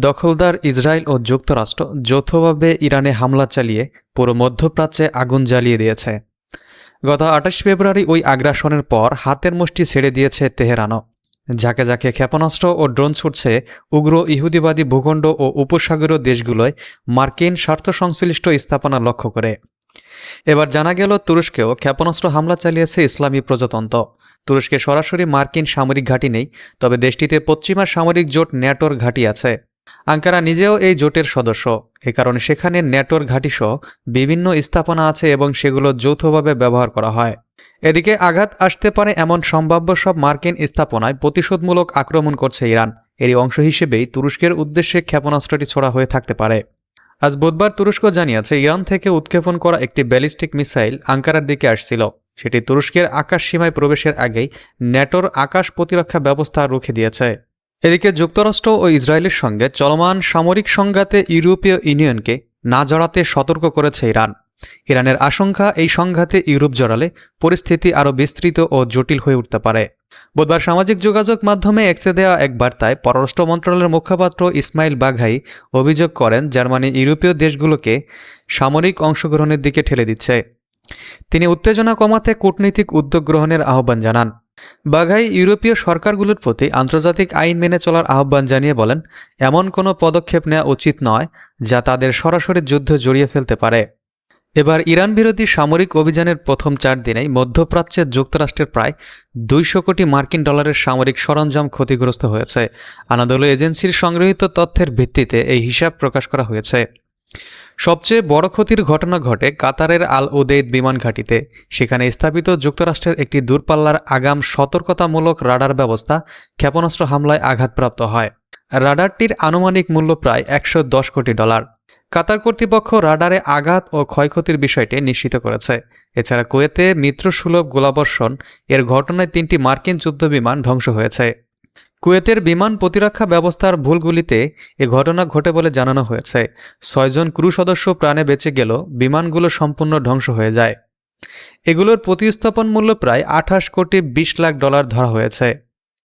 দখলদার ইসরায়েল ও যুক্তরাষ্ট্র যৌথভাবে ইরানে হামলা চালিয়ে পুরো মধ্যপ্রাচ্যে আগুন জ্বালিয়ে দিয়েছে। গত ২৮ ফেব্রুয়ারি ওই আগ্রাসনের পর হাতের মুষ্টি ছেড়ে দিয়েছে তেহরানও। ঝাঁকে ঝাঁকে ক্ষেপণাস্ত্র ও ড্রোন ছুটছে উগ্র ইহুদিবাদী ভূখণ্ড ও উপসাগরীয় দেশগুলোয় মার্কিন স্বার্থসংশ্লিষ্ট স্থাপনা লক্ষ্য করে। এবার জানা গেল তুরস্কেও ক্ষেপণাস্ত্র হামলা চালিয়েছে ইসলামী প্রজাতন্ত্র। তুরস্কে সরাসরি মার্কিন সামরিক ঘাঁটি নেই, তবে দেশটিতে পশ্চিমা সামরিক জোট ন্যাটোর ঘাঁটি আছে। আঙ্কারা নিজেও এই জোটের সদস্য, এ কারণে সেখানে ন্যাটোর ঘাঁটিসহ বিভিন্ন স্থাপনা আছে এবং সেগুলো যৌথভাবে ব্যবহার করা হয়। এদিকে আঘাত আসতে পারে এমন সম্ভাব্য সব মার্কিন স্থাপনায় প্রতিশোধমূলক আক্রমণ করছে ইরান। এরই অংশ হিসেবেই তুরস্কের উদ্দেশ্যে ক্ষেপণাস্ত্রটি ছোড়া হয়ে থাকতে পারে। আজ বুধবার তুরস্ক জানিয়েছে ইরান থেকে উৎক্ষেপণ করা একটি ব্যালিস্টিক মিসাইল আঙ্কারার দিকে আসছিল। সেটি তুরস্কের আকাশ সীমায় প্রবেশের আগেই ন্যাটোর আকাশ প্রতিরক্ষা ব্যবস্থা রুখে দিয়েছে। এদিকে যুক্তরাষ্ট্র ও ইসরায়েলের সঙ্গে চলমান সামরিক সংঘাতে ইউরোপীয় ইউনিয়নকে না জড়াতে সতর্ক করেছে ইরান। ইরানের আশঙ্কা, এই সংঘাতে ইউরোপ জড়ালে পরিস্থিতি আরও বিস্তৃত ও জটিল হয়ে উঠতে পারে। বুধবার সামাজিক যোগাযোগ মাধ্যমে এক্সে দেওয়া এক বার্তায় পররাষ্ট্র মন্ত্রণালয়ের মুখপাত্র ইসমাইল বাঘাই অভিযোগ করেন জার্মানি ইউরোপীয় দেশগুলোকে সামরিক অংশগ্রহণের দিকে ঠেলে দিচ্ছে। তিনি উত্তেজনা কমাতে কূটনৈতিক উদ্যোগ গ্রহণের আহ্বান জানান। বাঘাই ইউরোপীয় সরকারগুলোর প্রতি আন্তর্জাতিক আইন মেনে চলার আহ্বান জানিয়ে বলেন, এমন কোনো পদক্ষেপ নেওয়া উচিত নয় যা তাদের সরাসরি যুদ্ধে জড়িয়ে ফেলতে পারে। এবার ইরান বিরোধী সামরিক অভিযানের প্রথম ৪ দিনেই মধ্যপ্রাচ্যে যুক্তরাষ্ট্রের প্রায় ২০০ কোটি মার্কিন ডলারের সামরিক সরঞ্জাম ক্ষতিগ্রস্ত হয়েছে। আনাদোলু এজেন্সির সংগৃহীত তথ্যের ভিত্তিতে এই হিসাব প্রকাশ করা হয়েছে। সবচেয়ে বড় ক্ষতির ঘটনা ঘটে কাতারের আল উদেইদ বিমান ঘাঁটিতে। সেখানে স্থাপিত যুক্তরাষ্ট্রের একটি দূরপাল্লার আগাম সতর্কতামূলক রাডার ব্যবস্থা ক্ষেপণাস্ত্র হামলায় আঘাতপ্রাপ্ত হয়। রাডারটির আনুমানিক মূল্য প্রায় $১১০ কোটি। কাতার কর্তৃপক্ষ রাডারে আঘাত ও ক্ষয়ক্ষতির বিষয়টি নিশ্চিত করেছে। এছাড়া কুয়েতে মিত্রসুলভ গোলাবর্ষণ এর ঘটনায় ৩টি মার্কিন যুদ্ধবিমান ধ্বংস হয়েছে। কুয়েতের বিমান প্রতিরক্ষা ব্যবস্থার ভুলগুলিতে এ ঘটনা ঘটে বলে জানানো হয়েছে। ৬ জন ক্রু সদস্য প্রাণে বেঁচে গেলেও বিমানগুলো সম্পূর্ণ ধ্বংস হয়ে যায়। এগুলোর প্রতিস্থাপন মূল্য প্রায় $২৮ কোটি ২০ লাখ ধরা হয়েছে।